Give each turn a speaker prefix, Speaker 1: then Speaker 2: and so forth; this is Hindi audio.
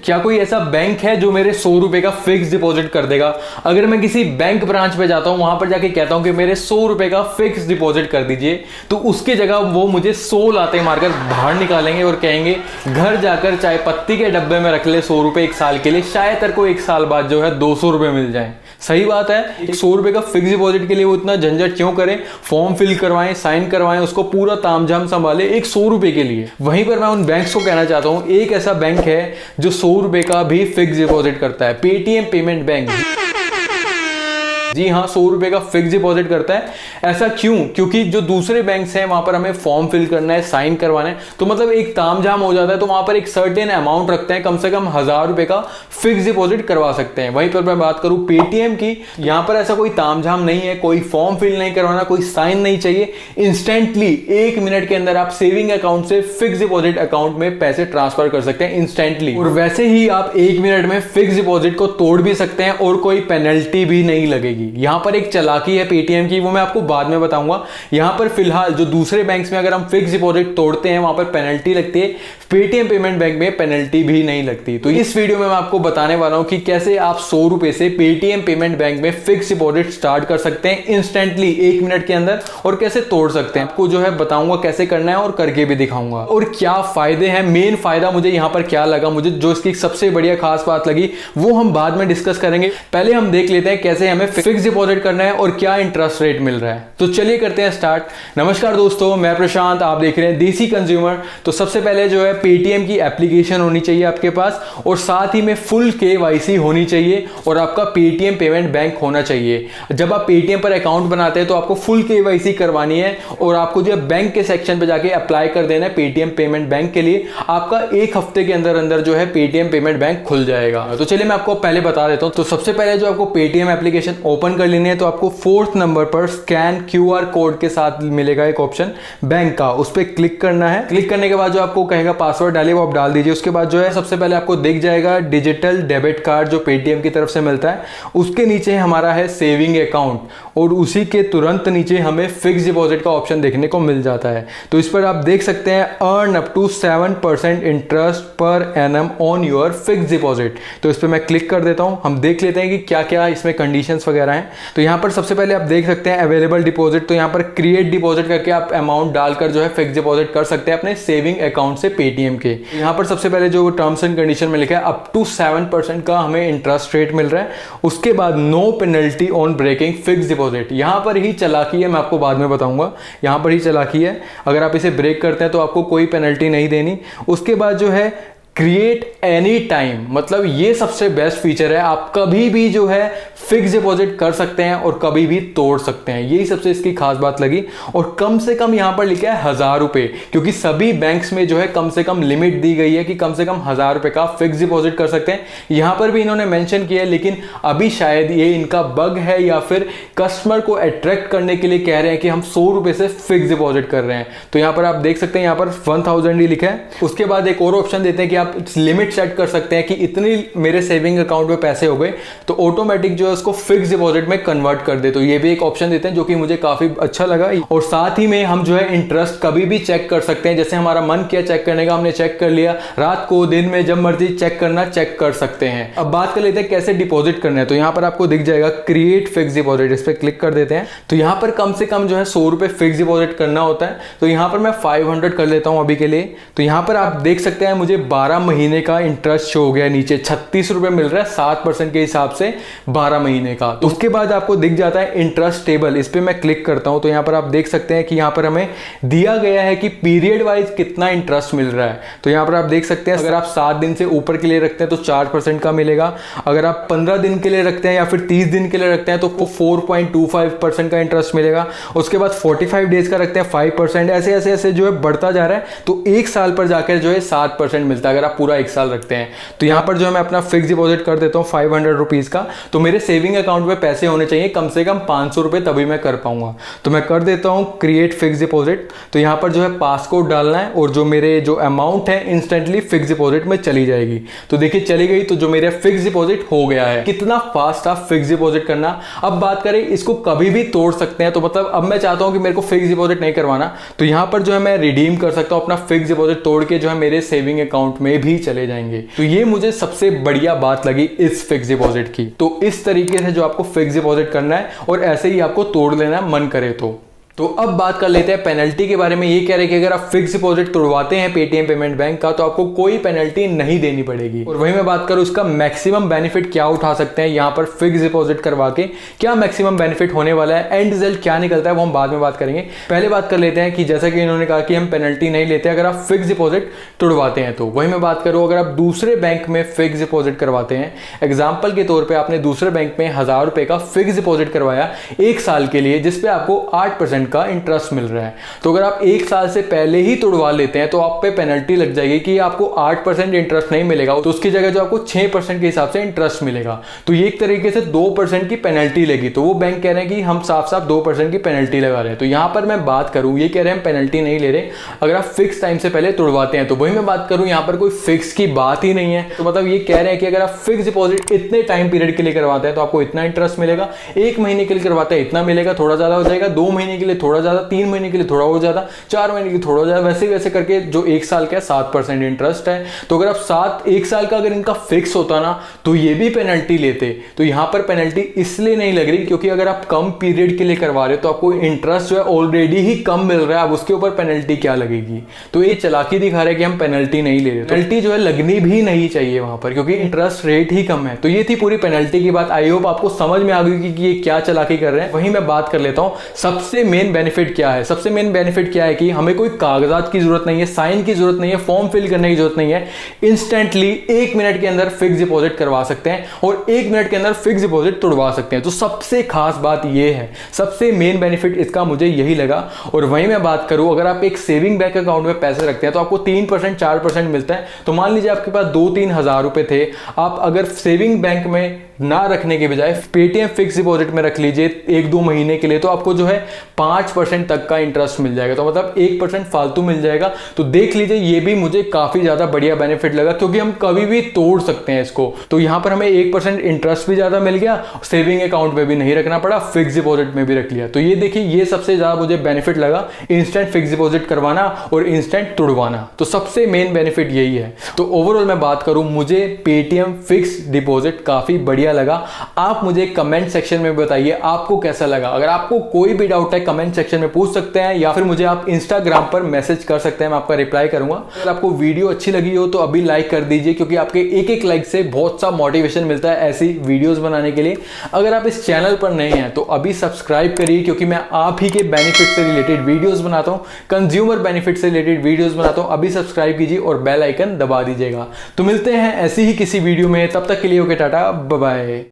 Speaker 1: क्या कोई ऐसा बैंक है जो मेरे 100 रुपए का फिक्स डिपॉजिट कर देगा? अगर मैं किसी बैंक ब्रांच पे जाता हूं, वहां पर जाके कहता हूं कि मेरे 100 रुपए का फिक्स डिपॉजिट कर दीजिए, तो उसकी जगह वो मुझे 100 लाते मारकर बाहर निकालेंगे और कहेंगे घर जाकर चाय पत्ती के डब्बे में रख ले 100 रुपए 1 साल के लिए, शायद तेरे को 1 साल बाद जो है 200 रुपए मिल जाए। सही बात है। 100 रुपए का फिक्स डिपॉजिट के लिए वो इतना झंझट क्यों करें? फॉर्म फिल करवाएं, साइन करवाएं, उसको पूरा तामझाम संभाले एक 100 रुपए के लिए। वहीं पर मैं उन बैंक्स को कहना चाहता हूं, एक ऐसा बैंक है जो 100 रुपए का भी फिक्स डिपॉजिट करता है, पेटीएम पेमेंट बैंक। जी हाँ, 100 रुपए का फिक्स डिपॉजिट करता है। ऐसा क्यों? क्योंकि जो दूसरे बैंक्स हैं वहां पर हमें फॉर्म फिल करना है, साइन करवाना है, तो मतलब एक तामझाम हो जाता है। तो वहां पर एक सर्टेन अमाउंट रखते हैं, कम से कम 1000 रुपए का फिक्स डिपॉजिट करवा सकते हैं। वहीं पर मैं बात करूं पेटीएम की, यहां पर ऐसा कोई तामझाम नहीं है, कोई फॉर्म फिल नहीं करवाना, कोई साइन नहीं चाहिए। इंस्टेंटली 1 मिनट के अंदर आप सेविंग अकाउंट से फिक्स डिपॉजिट अकाउंट में पैसे ट्रांसफर कर सकते हैं इंस्टेंटली। और वैसे ही आप 1 मिनट में फिक्स डिपॉजिट को तोड़ भी सकते हैं और कोई पेनल्टी भी नहीं लगेगी। यहां पर एक चालाकी है पेटीएम की, वो मैं आपको बाद में बताऊंगा। यहां पर फिलहाल जो दूसरे बैंक्स में अगर हम फिक्स डिपॉजिट तोड़ते हैं वहां पर पेनल्टी लगती है, पेटीएम पेमेंट बैंक में पेनल्टी भी नहीं लगती। तो इस वीडियो में मैं आपको बताने वाला हूं कि कैसे आप 100 रुपए से पेटीएम पेमेंट बैंक में फिक्स डिपॉजिट स्टार्ट कर सकते हैं इंस्टेंटली 1 मिनट के अंदर, और कैसे तोड़ सकते हैं आपको जो है बताऊंगा कैसे करना है और करके भी दिखाऊंगा। और क्या फायदे हैं, मेन फायदा मुझे यहां पर क्या लगा, मुझे जो इसकी सबसे बढ़िया खास बात लगी वो हम बाद में डिस्कस करेंगे। पहले हम देख लेते हैं कैसे हमें फिक्स डिपॉजिट करना है और क्या इंटरेस्ट रेट मिल रहा है। तो चलिए करते हैं स्टार्ट। नमस्कार दोस्तों, मैं प्रशांत, आप देख रहे हैं देसी कंज्यूमर। तो सबसे पहले जो है पेटीएम की एप्लीकेशन होनी चाहिए आपके पास, और साथ ही में फुल केवाईसी होनी चाहिए, और आपका पेटीएम पेमेंट बैंक होना चाहिए। जब आप पेटीएम पर अकाउंट बनाते हैं तो आपको फुल केवाईसी करवानी है, और आपको जो है बैंक के सेक्शन पे जाके अप्लाई कर देना है पेटीएम पेमेंट बैंक के लिए। आपका 1 हफ्ते के अंदर अंदर जो है पेटीएम पेमेंट बैंक खुल जाएगा। तो चलिए मैं आपको पहले बता देता हूं। तो सबसे पहले जो आपको पेटीएम एप्लीकेशन ओपन कर लेनी है, तो आपको 4th नंबर पर स्कैन क्यूआर कोड के साथ मिलेगा एक ऑप्शन बैंक का, उस पर क्लिक करना है। क्लिक करने के बाद जो आपको कहेगा पासवर्ड डालिए, वो आप डाल दीजिए। उसके बाद जो है सबसे पहले आपको दिख जाएगा डिजिटल डेबिट कार्ड जो पेटीएम की तरफ से मिलता है, उसके नीचे हमारा है सेविंग अकाउंट, और उसी के तुरंत नीचे हमें फिक्स डिपॉजिट का ऑप्शन देखने को मिल जाता है। तो इस पर आप देख सकते हैं earn up to 7% interest per annum on your fix deposit. तो इस पर मैं क्लिक कर देता हूं। हम देख लेते हैं कि क्या क्या इसमें कंडीशंस वगैरह हैं। तो यहां पर सबसे पहले आप देख सकते हैं अवेलेबल डिपॉजिट, तो यहां पर क्रिएट डिपॉजिट करके आप अमाउंट डालकर जो है फिक्स डिपॉजिट कर सकते हैं अपने सेविंग अकाउंट से पेटीएम के। यहां पर सबसे पहले जो टर्म्स एंड कंडीशन में लिखा है अप टू 7% का हमें इंटरेस्ट रेट मिल रहा है। उसके बाद no penalty on breaking fix deposit. यहां पर ही चालाकी है, मैं आपको बाद में बताऊंगा। यहां पर ही चालाकी है, अगर आप इसे ब्रेक करते हैं तो आपको कोई पेनल्टी नहीं देनी। उसके बाद जो है क्रिएट एनी टाइम, मतलब ये सबसे बेस्ट फीचर है। आप कभी भी जो है फिक्स डिपॉजिट कर सकते हैं और कभी भी तोड़ सकते हैं, यही सबसे इसकी खास बात लगी। और कम से कम यहां पर लिखा है 1000 रुपए, क्योंकि सभी बैंक्स में जो है कम से कम लिमिट दी गई है कि कम से कम 1000 रुपए का फिक्स डिपॉजिट कर सकते हैं। यहां पर भी इन्होंने मेंशन किया है, लेकिन अभी शायद ये इनका बग है या फिर कस्टमर को अट्रैक्ट करने के लिए कह रहे हैं कि हम 100 रुपए से फिक्स डिपॉजिट कर रहे हैं। तो यहां पर आप देख सकते हैं यहां पर 1000 ही लिखा है। उसके बाद एक और ऑप्शन देते हैं कि आप लिमिट सेट कर सकते हैं कि इतनी मेरे सेविंग अकाउंट में पैसे हो गए तो ऑटोमेटिक जो है उसको फिक्स डिपॉजिट में कन्वर्ट कर दे। तो ये भी एक ऑप्शन देते हैं जो कि मुझे काफी अच्छा लगा। और साथ ही में हम जो है इंटरेस्ट कभी भी चेक कर सकते हैं, जैसे हमारा मन किया चेक करने का, हमने चेक कर लिया, रात को दिन में जब मर्जी चेक करना चेक कर सकते हैं। अब बात कर लेते हैं कैसे डिपॉजिट करना है। तो यहां पर आपको दिख जाएगा क्रिएट फिक्स डिपॉजिट, इस पर क्लिक कर देते हैं। तो यहां पर कम से कम जो है 100 रुपए फिक्स डिपॉजिट करना होता है। तो यहां पर मैं 500 कर लेता हूं अभी के लिए। तो यहां पर आप देख सकते हैं मुझे 12 महीने का इंटरेस्ट शो हो गया नीचे, 36 रुपए मिल रहा है 7% के हिसाब से 12 महीने का। तो उसके बाद आपको दिख जाता है इंटरेस्ट टेबल, इस पे मैं क्लिक करता हूं। तो यहां पर आप देख सकते हैं कि यहां पर हमें दिया गया है कि पीरियड वाइज कितना इंटरेस्ट मिल रहा है। तो यहां पर आप देख सकते हैं अगर आप 7 दिन से ऊपर के लिए रखते हैं तो 4% का मिलेगा। अगर आप 15 दिन के लिए रखते हैं या फिर 30 दिन के लिए रखते हैं तो 4.25% का इंटरेस्ट मिलेगा। उसके बाद 45 डेज का रखते हैं 5%, ऐसे ऐसे ऐसे जो है बढ़ता जा रहा है। तो 1 साल पर जाकर जो है 7% मिलता है अगर आप पूरा 1 साल रखते हैं। तो यहां पर जो है मैं अपना फिक्स डिपॉजिट कर देता हूं 500 रुपीज का। तो मेरे सेविंग अकाउंट में पैसे होने चाहिए कम से कम 500 रुपए, तभी मैं कर पाऊंगा। तो मैं कर देता हूं क्रिएट फिक्स डिपॉजिट। तो यहां पर जो है पासकोड डालना है और जो मेरे जो अमाउंट है इंस्टेंटली फिक्स डिपॉजिट में चली जाएगी। तो देखिए चली गई, तो जो मेरा फिक्स डिपॉजिट हो गया है। कितना फास्ट आप फिक्स डिपॉजिट करना। अब बात करें इसको कभी भी तोड़ सकते हैं। तो मतलब अब मैं चाहता हूं कि मेरे को फिक्स डिपॉजिट नहीं करवाना, तो यहां पर जो है मैं रिडीम कर सकता हूं अपना फिक्स डिपॉजिट तोड़ के जो है मेरे सेविंग अकाउंट में भी चले जाएंगे। तो ये मुझे सबसे बढ़िया बात लगी इस फिक्स डिपॉजिट की। तो इस तरीके से जो आपको फिक्स डिपॉजिट करना है और ऐसे ही आपको तोड़ लेना मन करे तो अब बात कर लेते हैं पेनल्टी के बारे में। ये कह रहे हैं कि अगर आप फिक्स डिपॉजिट तोड़वाते हैं पेटीएम पेमेंट बैंक का तो आपको कोई पेनल्टी नहीं देनी पड़ेगी। और वही मैं बात करूं उसका मैक्सिमम बेनिफिट क्या उठा सकते हैं यहां पर फिक्स डिपॉजिट करवा के, क्या मैक्सिमम बेनिफिट होने वाला है, एंड रिजल्ट क्या निकलता है वो हम बाद में बात करेंगे। पहले बात कर लेते हैं कि जैसा कि इन्होंने कहा कि हम पेनल्टी नहीं लेते अगर आप फिक्स डिपॉजिट तोड़वाते हैं। तो वही मैं बात करूं अगर आप दूसरे बैंक में फिक्स डिपॉजिट करवाते हैं, एग्जाम्पल के तौर पर आपने दूसरे बैंक में 1000 रुपए का फिक्स डिपॉजिट करवाया 1 साल के लिए, जिसपे आपको 8% का इंटरेस्ट मिल रहा है। तो अगर आप 1 साल से पहले ही तोड़वा लेते हैं तो आप पे पेनल्टी लग जाएगी कि आपको 8% इंटरेस्ट नहीं मिलेगा, तो उसकी जगह जो आपको 6% के हिसाब से इंटरेस्ट मिलेगा। तो ये एक तरीके से 2% की पेनल्टी लगी। तो वो बैंक कह रहे हैं कि हम साफ साफ 2% की पेनल्टी लगा रहे हैं। तो यहां पर मैं बात करूं, ये कह रहे हैं पेनल्टी नहीं ले रहे अगर आप फिक्स टाइम से पहले तोड़वाते हैं। तो वही मैं बात करूं यहां पर कोई फिक्स की बात ही नहीं है। तो मतलब ये कह रहे हैं कि अगर आप फिक्स डिपॉजिट इतने टाइम पीरियड के लिए करवाते हैं तो आपको इतना इंटरेस्ट मिलेगा, 1 महीने के लिए करवाते हैं इतना मिलेगा, थोड़ा ज्यादा हो जाएगा, 2 महीने के लिए थोड़ा ज्यादा, 3 महीने के लिए थोड़ा हो ज्यादा, 4 महीने के लिए थोड़ा ज्यादा, वैसे वैसे करके जो 1 साल का 7% इंटरेस्ट है। तो अगर आप 1 साल का अगर इनका फिक्स होता ना तो ये भी पेनल्टी लेते। तो यहां पर पेनल्टी इसलिए नहीं लग रही क्योंकि अगर आप कम पीरियड के लिए करवा रहे हो तो आपको इंटरेस्ट जो है ऑलरेडी ही कम मिल रहा है, अब उसके ऊपर पेनल्टी क्या लगेगी। तो ये चालाकी दिखा रहा है कि हम पेनल्टी नहीं ले रहे। पेनल्टी जो है लगनी भी नहीं चाहिए वहां पर क्योंकि इंटरेस्ट रेट ही कम है। तो ये थी पूरी पेनल्टी की बात। आई होप आपको समझ में आ गई कि ये क्या चालाकी कर रहे हैं। वहीं मैं बात कर लेता हूं सबसे मेन बेनिफिट क्या है। सबसे मेन बेनिफिट क्या है कि हमें कोई कागजात की जरूरत नहीं है, साइन की जरूरत नहीं है, फॉर्म फिल करने की जरूरत नहीं है। इंस्टेंटली 1 मिनट के अंदर फिक्स डिपॉजिट करवा सकते हैं और 1 मिनट के अंदर फिक्स डिपॉजिट तोड़वा सकते हैं। तो सबसे खास बात यह है, सबसे मेन बेनिफिट इसका मुझे यही लगा। और वहीं मैं बात करूं अगर आप एक सेविंग बैंक अकाउंट में पैसे रखते हैं तो आपको 3% 4% मिलता है। तो मान लीजिए आपके पास 2-3 हजार रुपए थे, आप अगर सेविंग बैंक में ना रखने के बजाय पेटीएम फिक्स डिपॉजिट में रख लीजिए 1-2 महीने के लिए, तो आपको जो है 5% तक का इंटरेस्ट मिल जाएगा। तो मतलब 1% फालतू मिल जाएगा। तो देख लीजिए ये भी मुझे काफी ज्यादा बढ़िया बेनिफिट लगा क्योंकि हम कभी भी तोड़ सकते हैं इसको। तो यहां पर हमें 1% इंटरेस्ट भी ज्यादा मिल गया, सेविंग अकाउंट में भी नहीं रखना पड़ा, फिक्स डिपॉजिट में भी रख लिया। तो ये देखिए ये सबसे ज्यादा मुझे बेनिफिट लगा, इंस्टेंट फिक्स डिपॉजिट करवाना और इंस्टेंट तोड़वाना। तो सबसे मेन बेनिफिट यही है। तो ओवरऑल मैं बात करूं मुझे पेटीएम फिक्स डिपॉजिट काफी बढ़िया लगा। आप मुझे कमेंट सेक्शन में बताइए आपको कैसा लगा। अगर आपको कोई भी डाउट है कमेंट सेक्शन में पूछ सकते हैं या फिर मुझे आप इंस्टाग्राम पर मैसेज कर सकते हैं, मैं आपका रिप्लाई करूंगा। अगर आपको वीडियो अच्छी लगी हो तो अभी लाइक कर दीजिए क्योंकि आपके एक लाइक से बहुत सा मोटिवेशन मिलता है ऐसी वीडियोस बनाने के लिए। अगर आप इस चैनल पर नए हैं तो अभी सब्सक्राइब करिए क्योंकि मैं आप ही के बेनिफिट से रिलेटेड वीडियोस बनाता हूं, कंज्यूमर बेनिफिट से रिलेटेड वीडियोस बनाता हूं। अभी सब्सक्राइब कीजिए और बेल आइकन दबा दीजिएगा। तो मिलते हैं ऐसी ही किसी वीडियो में, तब तक के लिए ओके टाटा बाय बाय।